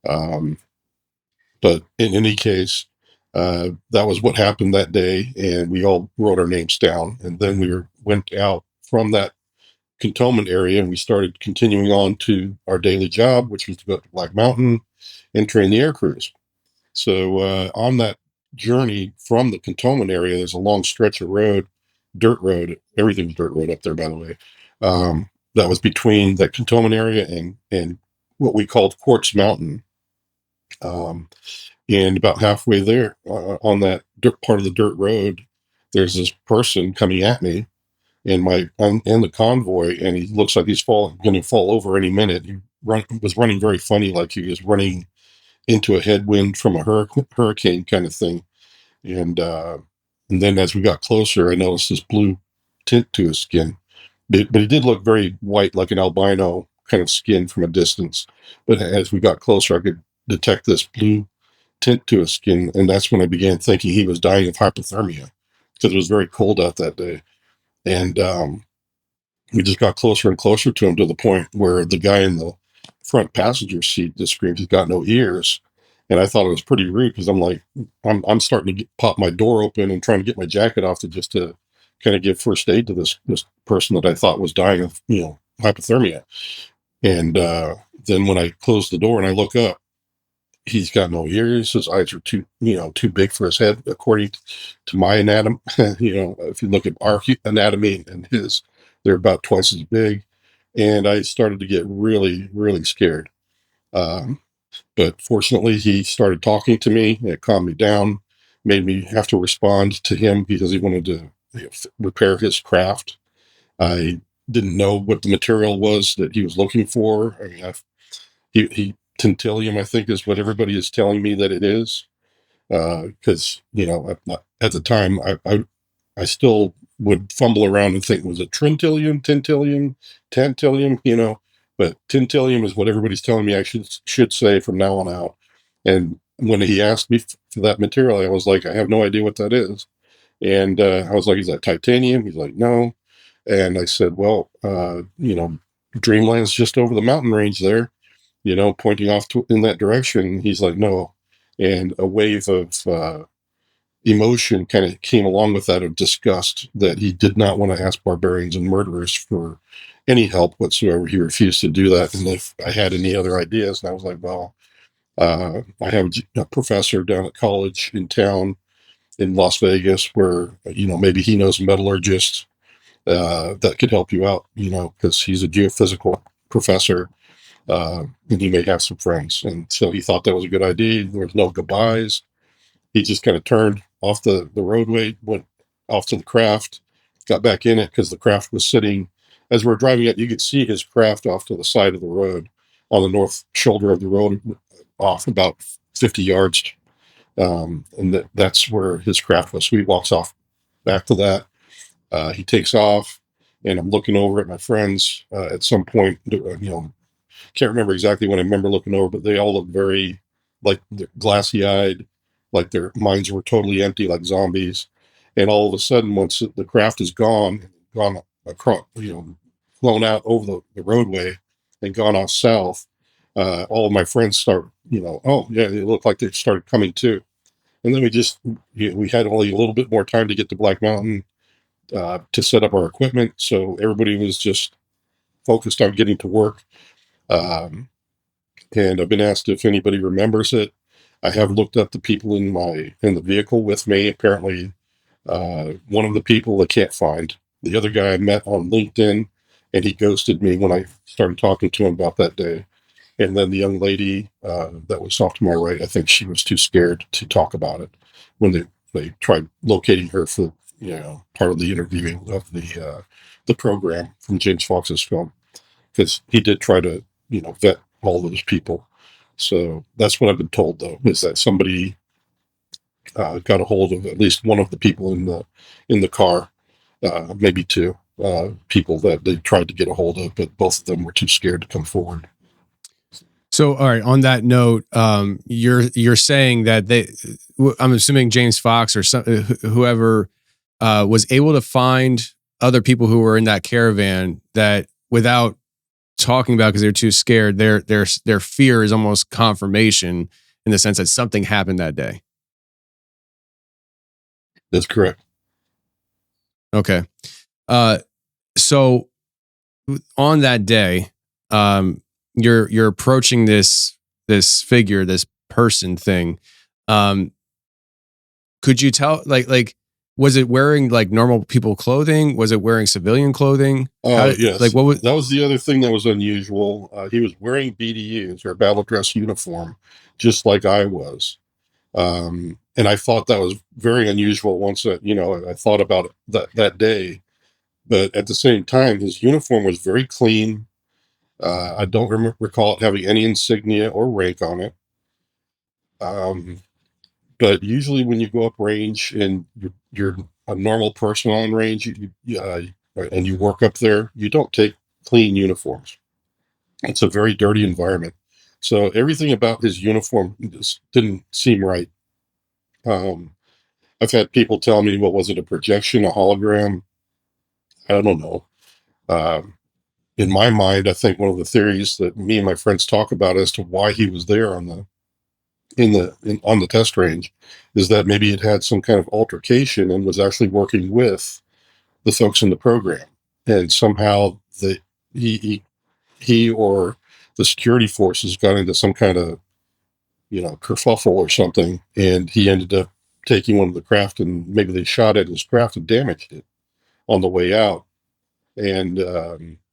Speaker 2: But in any case, that was what happened that day, and we all wrote our names down. And then we went out from that cantonment area, and we started continuing on to our daily job, which was to go up to Black Mountain and train the air crews. So on that journey from the cantonment area, there's a long stretch of road, dirt road. Everything's dirt road up there, by the way. That was between that cantonment area and what we called Quartz Mountain. And about halfway there on that part of the dirt road, there's this person coming at me in the convoy, and he looks like he's going to fall over any minute. He was running very funny, like he was running into a headwind from a hurricane kind of thing. And then as we got closer, I noticed this blue tint to his skin. But he did look very white, like an albino kind of skin from a distance. But as we got closer, I could detect this blue tint to his skin. And that's when I began thinking he was dying of hypothermia because it was very cold out that day. And we just got closer and closer to him to the point where the guy in the front passenger seat just screamed, "He's got no ears." And I thought it was pretty rude because I'm like, I'm starting to pop my door open and trying to get my jacket off just to kind of give first aid to this person that I thought was dying of, hypothermia. And then when I close the door and I look up, he's got no ears. His eyes are too big for his head, according to my anatomy. If you look at our anatomy and his, they're about twice as big. And I started to get really, really scared. But fortunately, he started talking to me. It calmed me down, made me have to respond to him because he wanted to repair his craft. I didn't know what the material was that he was looking for. I mean, tantalum, I think, is what everybody is telling me that it is. Because at the time, I still would fumble around and think, was it trintillium, tintillium, tantillium? But tintillium is what everybody's telling me I should say from now on out. And when he asked me for that material, I was like, I have no idea what that is. And I was like, is that titanium? He's like, no. And I said, well, Dreamland's just over the mountain range there, pointing off in that direction. He's like, no. And a wave of emotion kind of came along with that, of disgust, that he did not want to ask barbarians and murderers for any help whatsoever. He refused to do that. And if I had any other ideas, and I was like, well, I have a professor down at college in town in Las Vegas where, maybe he knows a metallurgist that could help you out, because he's a geophysical professor, and he may have some friends. And so he thought that was a good idea. There was no goodbyes. He just kind of turned off the roadway, went off to the craft, got back in it because the craft was sitting, as we're driving it, you could see his craft off to the side of the road on the north shoulder of the road, off about 50 yards. And that's where his craft was. So he walks off back to that. He takes off, and I'm looking over at my friends at some point. Can't remember exactly when I remember looking over, but they all look very like they're glassy-eyed, like their minds were totally empty, like zombies. And all of a sudden, once the craft is gone across, flown out over the roadway and gone off south, all of my friends start, oh yeah, they look like they started coming to. And then we had only a little bit more time to get to Black Mountain to set up our equipment. So everybody was just focused on getting to work. And I've been asked if anybody remembers it. I have looked up the people in the vehicle with me. Apparently, one of the people I can't find. The other guy I met on LinkedIn, and he ghosted me when I started talking to him about that day. And then the young lady that was off to my right, I think she was too scared to talk about it when they tried locating her for part of the interviewing of the program from James Fox's film, because he did try to vet all those people. So that's what I've been told, though, is that somebody got a hold of at least one of the people in the car, maybe two people that they tried to get a hold of, but both of them were too scared to come forward.
Speaker 1: So, all right. On that note, you're saying that I'm assuming James Fox or whoever was able to find other people who were in that caravan that, without talking about, because they're too scared, their fear is almost confirmation in the sense that something happened that day.
Speaker 2: That's correct.
Speaker 1: Okay. So on that day, you're approaching this figure, this person thing. Could you tell, like, was it wearing like normal people clothing? Was it wearing civilian clothing?
Speaker 2: Yes.
Speaker 1: Like, what was
Speaker 2: that was the other thing that was unusual. He was wearing BDUs, or battle dress uniform, just like I was. And I thought that was very unusual once I thought about it that day. But at the same time, his uniform was very clean. I don't recall it having any insignia or rank on it. But usually when you go up range and you're a normal person on range, and you work up there, you don't take clean uniforms. It's a very dirty environment. So everything about his uniform just didn't seem right. I've had people tell me, what was it, a projection, a hologram? I don't know. In my mind, I think one of the theories that me and my friends talk about as to why he was there on the test range is that maybe it had some kind of altercation and was actually working with the folks in the program, and somehow he or the security forces got into some kind of kerfuffle or something, and he ended up taking one of the craft, and maybe they shot at his craft and damaged it on the way out. And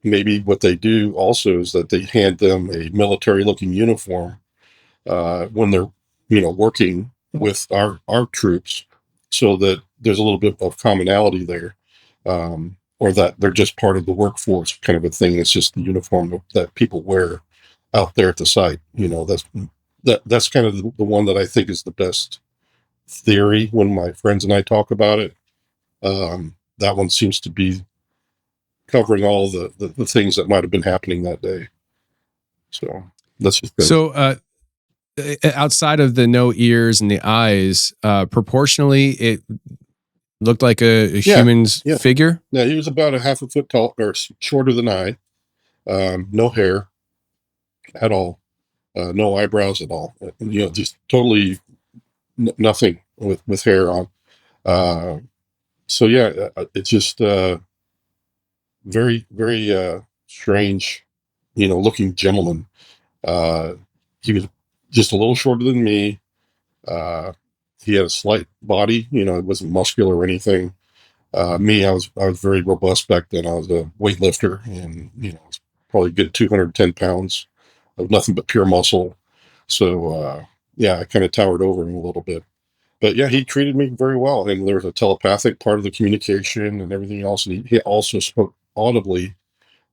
Speaker 2: maybe what they do also is that they hand them a military-looking uniform when they're, working with our troops, so that there's a little bit of commonality there, or that they're just part of the workforce, kind of a thing. It's just the uniform that people wear out there at the site. That's kind of the one that I think is the best theory when my friends and I talk about it. That one seems to be covering all the things that might have been happening that day. So that's just good.
Speaker 1: So, outside of the no ears and the eyes, proportionally, it looked like a
Speaker 2: Yeah,
Speaker 1: human's
Speaker 2: yeah.
Speaker 1: figure.
Speaker 2: Yeah, he was about a half a foot tall, or shorter than I. No hair at all. No eyebrows at all. Just totally nothing with hair on. Uh, so yeah, it's just very, very strange, looking gentleman. Uh, he was just a little shorter than me. He had a slight body. It wasn't muscular or anything. Me, I was very robust back then. I was a weightlifter, and I was probably a good 210 pounds of nothing but pure muscle. So yeah, I kind of towered over him a little bit. But yeah, he treated me very well, and there was a telepathic part of the communication and everything else. And he also spoke audibly,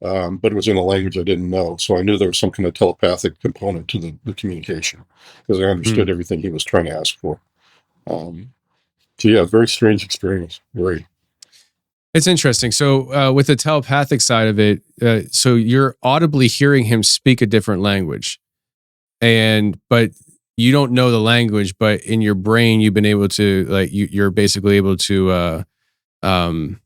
Speaker 2: but it was in a language I didn't know. So I knew there was some kind of telepathic component to the communication, because I understood
Speaker 1: Hmm.
Speaker 2: everything he was trying to ask for. Um, so yeah, very strange experience. Very.
Speaker 1: It's interesting. So, with the telepathic side of it, so you're audibly hearing him speak a different language, but you don't know the language, but in your brain, you've been able to you're basically able to. Um,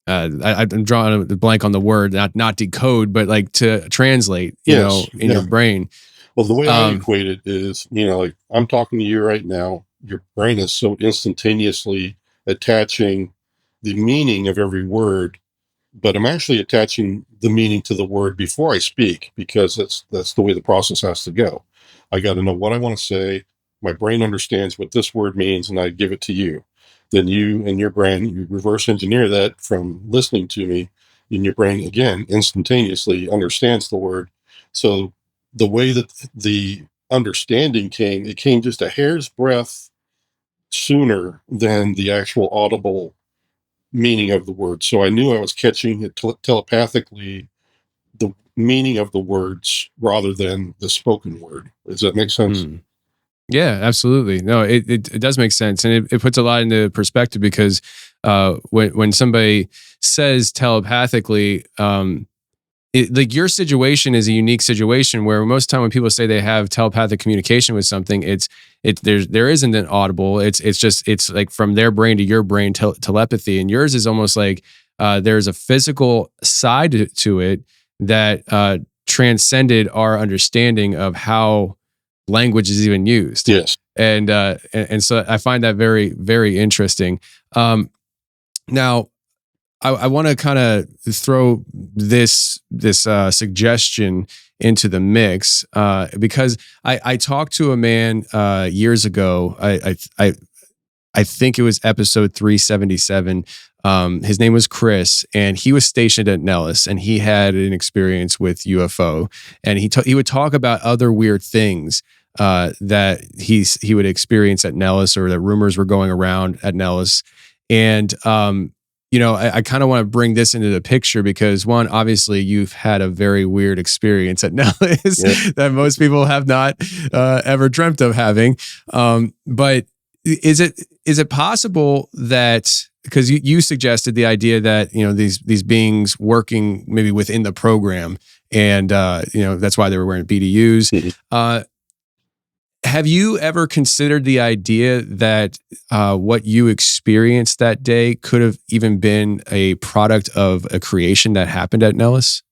Speaker 1: I'm drawing a blank on the word, not decode, but like to translate,
Speaker 2: Yes.
Speaker 1: in your
Speaker 2: Yeah.
Speaker 1: brain.
Speaker 2: Well, the way I
Speaker 1: Um,
Speaker 2: equate it is, like I'm talking to you right now, your brain is so instantaneously attaching the meaning of every word, but I'm actually attaching the meaning to the word before I speak, because that's the way the process has to go. I got to know what I want to say. My brain understands what this word means, and I give it to you. Then you and your brain, you reverse engineer that from listening to me, and your brain again instantaneously understands the word. So the way that the understanding came, it came just a hair's breadth sooner than the actual audible meaning of the word. So I knew I was catching it telepathically, the meaning of the words rather than the spoken word. Does that make sense?
Speaker 1: hmm. Yeah, absolutely. No, it does make sense, and it puts a lot into perspective because when somebody says telepathically, like your situation is a unique situation where most of the time when people say they have telepathic communication with something, there isn't an audible. It's like from their brain to your brain telepathy, and yours is almost like there's a physical side to it that transcended our understanding of how language is even used.
Speaker 2: Yes.
Speaker 1: And so I find that very, very interesting. Now I want to kind of throw this suggestion into the mix because I talked to a man years ago. I think it was episode 377. His name was Chris, and he was stationed at Nellis, and he had an experience with UFO, and he would talk about other weird things that he would experience at Nellis, or that rumors were going around at Nellis, and I kind of want to bring this into the picture because one, obviously, you've had a very weird experience at Nellis
Speaker 2: Yeah.
Speaker 1: that most people have not ever dreamt of having, but is it possible that, because you suggested the idea that these beings working maybe within the program, and that's why they were wearing BDUs.
Speaker 2: Mhm.
Speaker 1: Have you ever considered the idea that what you experienced that day could have even been a product of a creation that happened at Nellis?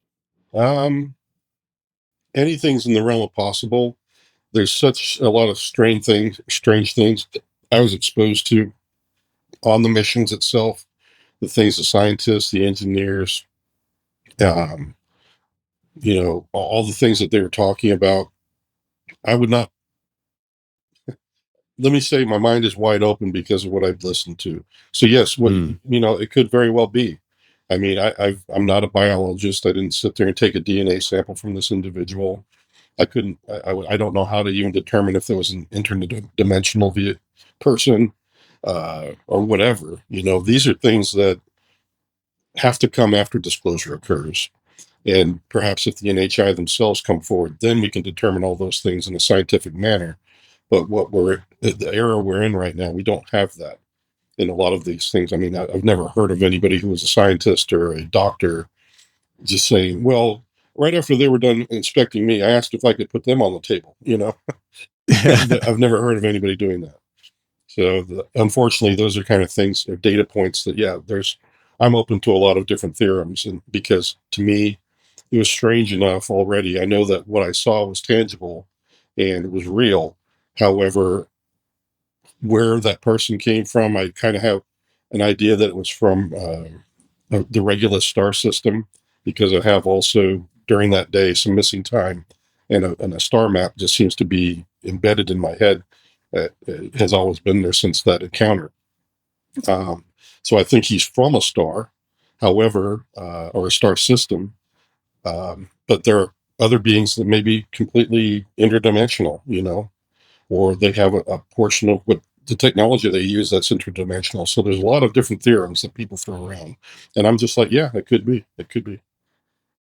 Speaker 2: Um, Anything's in the realm of possible. There's such a lot of strange things that I was exposed to on the missions itself. The things the scientists, the engineers, um, all the things that they were talking about. I would not, let me say, my mind is wide open because of what I've listened to. So yes, what
Speaker 1: Hmm.
Speaker 2: it could very well be. I mean, I'm not a biologist. I didn't sit there and take a DNA sample from this individual. I couldn't. I don't know how to even determine if there was an interdimensional person or whatever. You know, these are things that have to come after disclosure occurs. And perhaps if the NHI themselves come forward, then we can determine all those things in a scientific manner. But the era we're in right now, we don't have that in a lot of these things. I mean, I've never heard of anybody who was a scientist or a doctor just saying, well, right after they were done inspecting me, I asked if I could put them on the table. You know, I've never heard of anybody doing that. So unfortunately, those are kind of things or data points that, yeah, I'm open to a lot of different theorems. And because to me, it was strange enough already. I know that what I saw was tangible and it was real. However, where that person came from, I kind of have an idea that it was from the Regulus star system, because I have also during that day some missing time, and a star map just seems to be embedded in my head. It has always been there since that encounter. So I think he's from a star, however, or a star system. But there are other beings that may be completely interdimensional, you know, or they have a portion of what the technology they use that's interdimensional. So there's a lot of different theorems that people throw around, and I'm just like, yeah, it could be, it could be.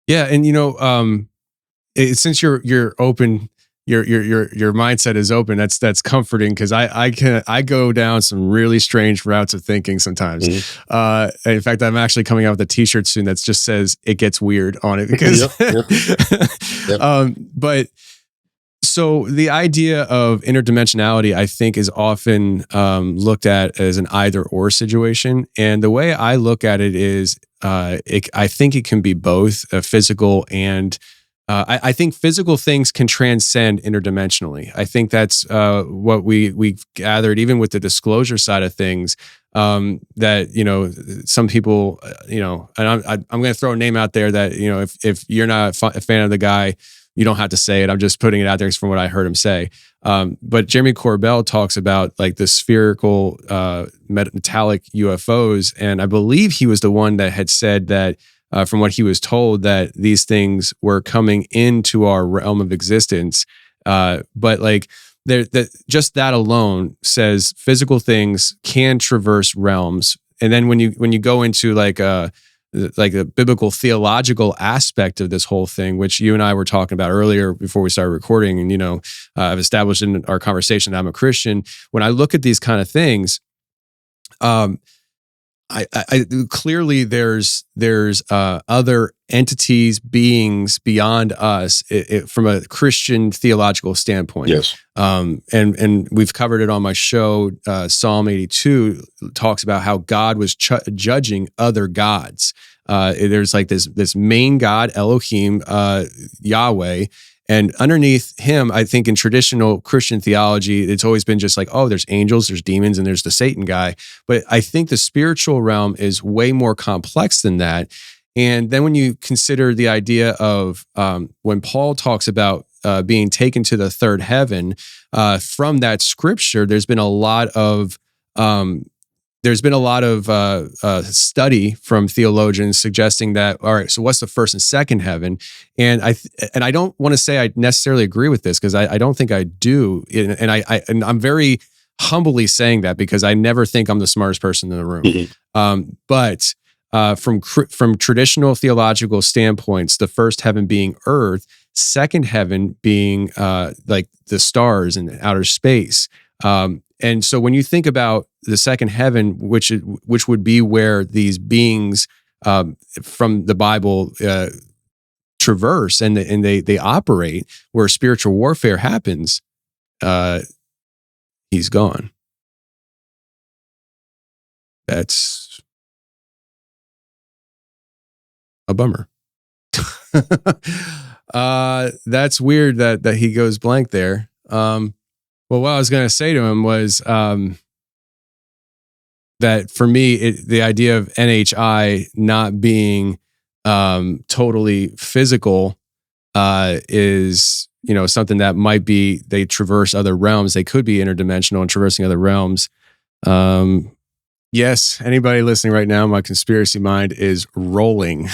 Speaker 1: Yeah, and since you're open, your mindset is open. That's comforting, because I go down some really strange routes of thinking sometimes. In fact, I'm actually coming out with a T-shirt soon that just says "It gets weird" on it, because.
Speaker 2: Yep.
Speaker 1: But so the idea of interdimensionality, I think, is often looked at as an either-or situation, and the way I look at it is, I think it can be both physical and. I think physical things can transcend interdimensionally. I think that's what we've gathered, even with the disclosure side of things. That some people, and I'm going to throw a name out there that if you're not a fan of the guy, you don't have to say it. I'm just putting it out there from what I heard him say. But Jeremy Corbell talks about like the spherical metallic UFOs, and I believe he was the one that had said that. From what he was told, that these things were coming into our realm of existence, but like just that alone says physical things can traverse realms. And then when you go into like a biblical theological aspect of this whole thing, which you and I were talking about earlier before we started recording, and I've established in our conversation that I'm a Christian. When I look at these kind of things, I clearly there's other entities, beings beyond us, from a Christian theological standpoint.
Speaker 2: Yes.
Speaker 1: And we've covered it on my show. Psalm 82 talks about how God was judging other gods. There's like this main God, Elohim, Yahweh. And underneath him, I think in traditional Christian theology, it's always been just like, oh, there's angels, there's demons, and there's the Satan guy. But I think the spiritual realm is way more complex than that. And then when you consider the idea of when Paul talks about being taken to the third heaven, from that scripture, there's been a lot of study from theologians suggesting that, all right, so what's the first and second heaven? And I don't want to say I necessarily agree with this, because I don't think I do. And I'm very humbly saying that because I never think I'm the smartest person in the room. But from traditional theological standpoints, the first heaven being earth, second heaven being like the stars and outer space. And so when you think about the second heaven, which would be where these beings from the Bible traverse and they operate, where spiritual warfare happens, he's gone. That's a bummer. That's weird that he goes blank there. Well, what I was going to say to him was that for me, the idea of NHI not being totally physical is, something that might be, they traverse other realms. They could be interdimensional and traversing other realms. Yes, anybody listening right now, my conspiracy mind is rolling.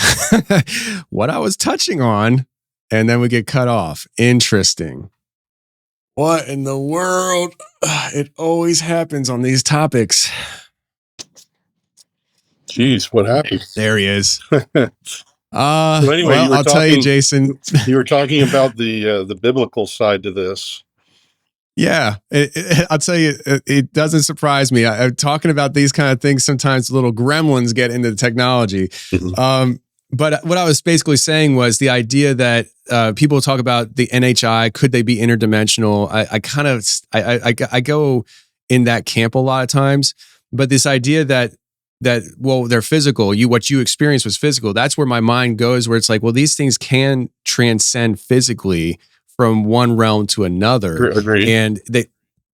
Speaker 1: What I was touching on, and then we get cut off. Interesting. What in the world? It always happens on these topics.
Speaker 2: Jeez, what happened?
Speaker 1: There he is.
Speaker 2: So anyway,
Speaker 1: well, I'll tell you, Jason.
Speaker 2: You were talking about the biblical side to this.
Speaker 1: Yeah, I'll tell you, it doesn't surprise me. I'm talking about these kind of things. Sometimes little gremlins get into the technology. Mm-hmm. But what I was basically saying was the idea that people talk about the NHI. Could they be interdimensional? I go in that camp a lot of times. But this idea that well, they're physical. What you experienced was physical. That's where my mind goes. Where it's like, well, these things can transcend physically from one realm to another.
Speaker 2: Agreed.
Speaker 1: And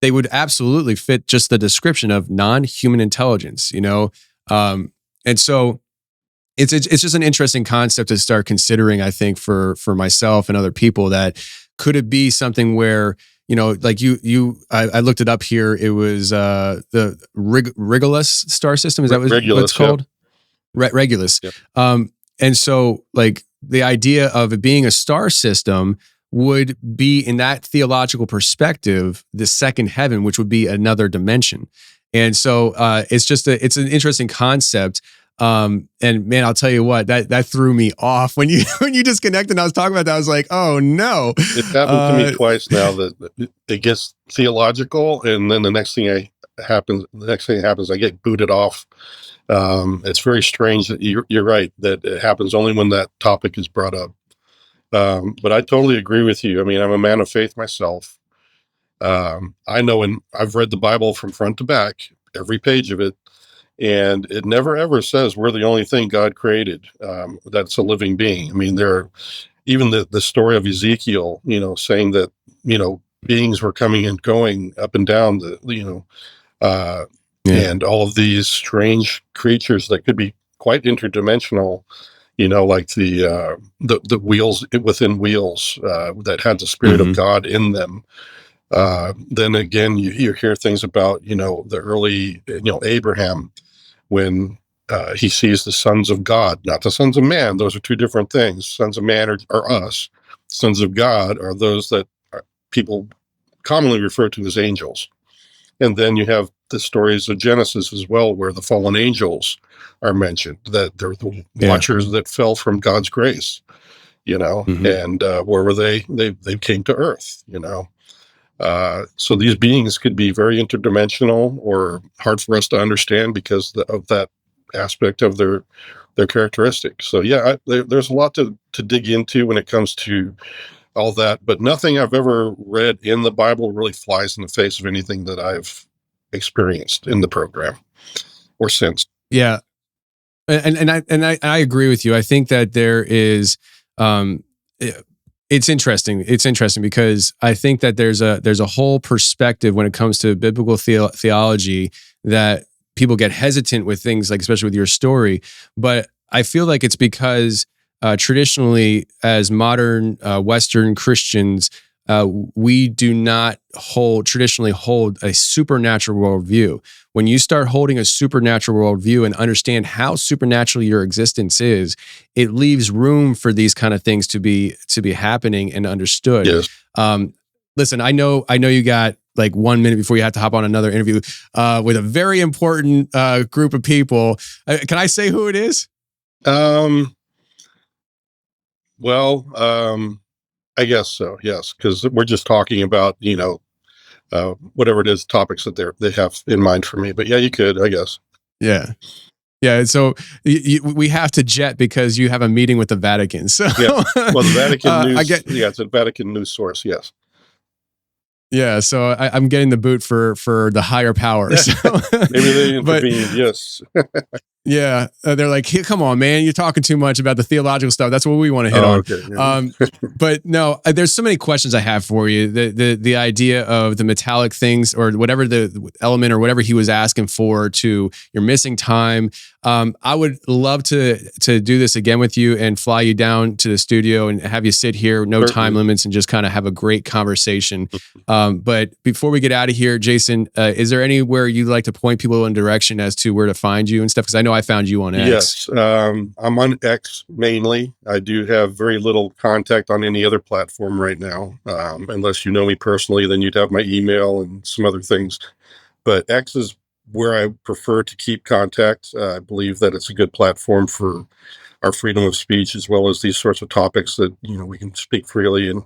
Speaker 1: they would absolutely fit just the description of non-human intelligence, you know? And so it's just an interesting concept to start considering, I think, for myself and other people, that could it be something where, you know, like I looked it up here. It was the Regulus star system. Is that what it's called? Yep. Regulus. Yep. And so like the idea of it being a star system would be, in that theological perspective, the second heaven, which would be another dimension. And so it's an interesting concept. And man, I'll tell you what, that threw me off when you disconnected and I was talking about that. I was like, oh no.
Speaker 2: It happened to me twice now, that it gets theological, and then the next thing happens, I get booted off. It's very strange that you're right, that it happens only when that topic is brought up. But I totally agree with you. I mean, I'm a man of faith myself. I know, and I've read the Bible from front to back, every page of it, and it never ever says we're the only thing God created that's a living being. I mean, there are even the story of Ezekiel, you know, saying that, you know, beings were coming and going up and down and all of these strange creatures that could be quite interdimensional. You know, like the wheels within wheels that had the Spirit of God in them. Then again, you hear things about, you know, the early, you know, Abraham, when he sees the sons of God, not the sons of man. Those are two different things. Sons of man are us. Sons of God are those that people commonly refer to as angels. And then you have the stories of Genesis as well, where the fallen angels are mentioned, that they're the watchers that fell from God's grace, you know, and where were they? They came to earth, you know. So these beings could be very interdimensional or hard for us to understand because of that aspect of their characteristics. So yeah, there's a lot to dig into when it comes to all that, but nothing I've ever read in the Bible really flies in the face of anything that I've experienced in the program or since.
Speaker 1: Yeah. And I agree with you. I think that there is, it's interesting. It's interesting because I think that there's a whole perspective when it comes to biblical theology that people get hesitant with things like, especially with your story. But I feel like it's because traditionally, as modern Western Christians, we do not traditionally hold a supernatural worldview. When you start holding a supernatural worldview and understand how supernatural your existence is, it leaves room for these kind of things to be happening and understood.
Speaker 2: Yes.
Speaker 1: Listen, I know you got like 1 minute before you have to hop on another interview with a very important group of people. Can I say who it is?
Speaker 2: Well, I guess so. Yes, because we're just talking about, you know, whatever it is, topics that they have in mind for me. But yeah, you could, I guess.
Speaker 1: Yeah. Yeah. So we have to jet because you have a meeting with the Vatican. So
Speaker 2: yeah. Well, the Vatican news. It's a Vatican news source. Yes.
Speaker 1: Yeah. So I'm getting the boot for the higher powers. So.
Speaker 2: Maybe they intervened. Yes.
Speaker 1: Yeah, they're like, hey, come on, man, you're talking too much about the theological stuff. That's what we want to hit on.
Speaker 2: Okay, yeah.
Speaker 1: But no, there's so many questions I have for you. The idea of the metallic things or whatever the element or whatever he was asking for to your missing time. I would love to do this again with you and fly you down to the studio and have you sit here, no
Speaker 2: Certainly.
Speaker 1: time limits, and just kind of have a great conversation. But before we get out of here, Jason, is there anywhere you'd like to point people in direction as to where to find you and stuff? Because I know I found you on X.
Speaker 2: Yes, I'm on X mainly. I do have very little contact on any other platform right now. Unless you know me personally, then you'd have my email and some other things. But X is where I prefer to keep contact. I believe that it's a good platform for our freedom of speech, as well as these sorts of topics that, we can speak freely. And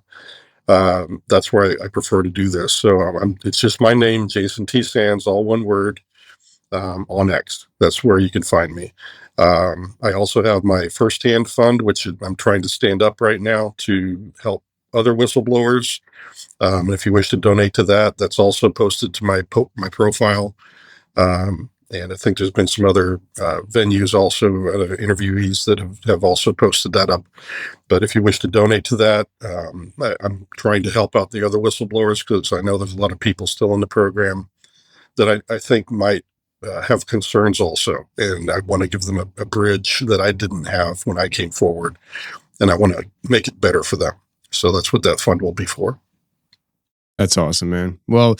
Speaker 2: that's where I prefer to do this. So it's just my name, Jason T. Sands, all one word, on X. That's where you can find me. I also have my firsthand fund, which I'm trying to stand up right now to help other whistleblowers. And if you wish to donate to that, that's also posted to my profile. And I think there's been some other venues also, interviewees that have also posted that up. But if you wish to donate to that, I'm trying to help out the other whistleblowers, because I know there's a lot of people still in the program that I think might have concerns also. And I want to give them a bridge that I didn't have when I came forward. And I want to make it better for them. So that's what that fund will be for.
Speaker 1: That's awesome, man. Well,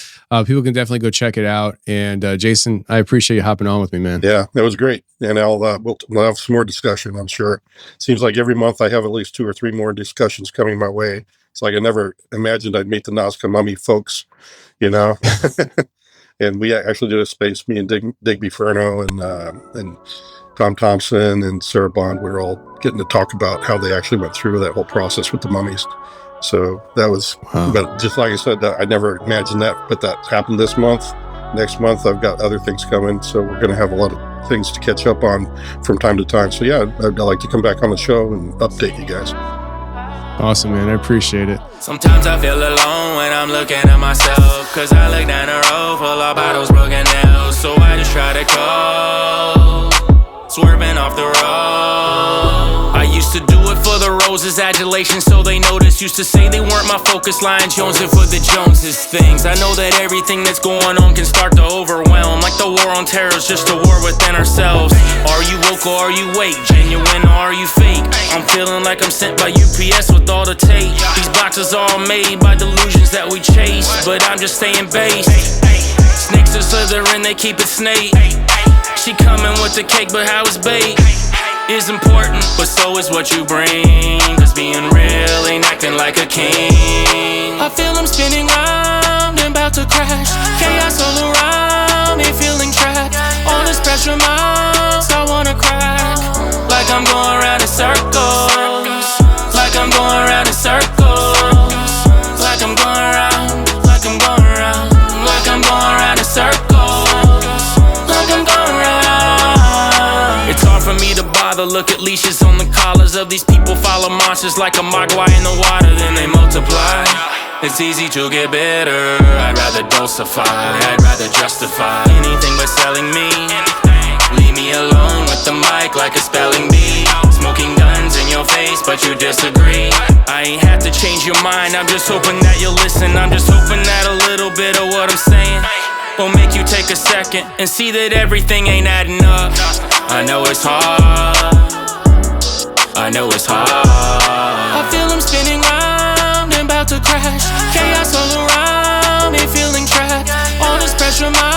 Speaker 1: people can definitely go check it out. And Jason, I appreciate you hopping on with me, man.
Speaker 2: Yeah, that was great. And we'll have some more discussion, I'm sure. Seems like every month I have at least 2 or 3 more discussions coming my way. It's like I never imagined I'd meet the Nazca Mummy folks, And we actually did a space, me and Digby Ferno and Tom Thompson and Sarah Bond. We were all getting to talk about how they actually went through that whole process with the mummies. So that was, wow. But just like I said, I never imagined that, but that happened this month. Next month, I've got other things coming. So we're going to have a lot of things to catch up on from time to time. So yeah, I'd like to come back on the show and update you guys.
Speaker 1: Awesome, man. I appreciate it.
Speaker 3: Sometimes I feel alone when I'm looking at myself, cause I look down the road full of bottles, broken nails. So I just try to go, swerving off the road. I used to do it for the roses, adulation, so they notice. Used to say they weren't my focus, lying jonesing for the Joneses things. I know that everything that's going on can start to overwhelm. Like the war on terror is just a war within ourselves. Are you woke or are you awake? Genuine or are you fake? I'm feeling like I'm sent by UPS with all the tape. These boxes are all made by delusions that we chase, but I'm just staying base. Snakes are slithering, they keep it snake. She coming with the cake, but how it's baked is important, but so is what you bring. Cause being real ain't acting like a king. I feel I'm spinning round and about to crash. Chaos all around me, feeling trapped. All this pressure mounts, I wanna crack. Like I'm going around in circles. Like I'm going around in circles. Like I'm going around, like I'm going around. Like I'm going around in circles. Like I'm going around. It's hard for me to look at leashes on the collars of these people. Follow monsters like a mogwai in the water, then they multiply. It's easy to get bitter. I'd rather dulcify, I'd rather justify anything but selling me. Leave me alone with the mic like a spelling bee. Smoking guns in your face, but you disagree. I ain't had to change your mind, I'm just hoping that you'll listen. I'm just hoping that a little bit of what I'm saying will make you take a second and see that everything ain't adding up. I know it's hard, I know it's hard. I feel I'm spinning round and about to crash. Chaos all around me, feeling trapped. All this pressure, my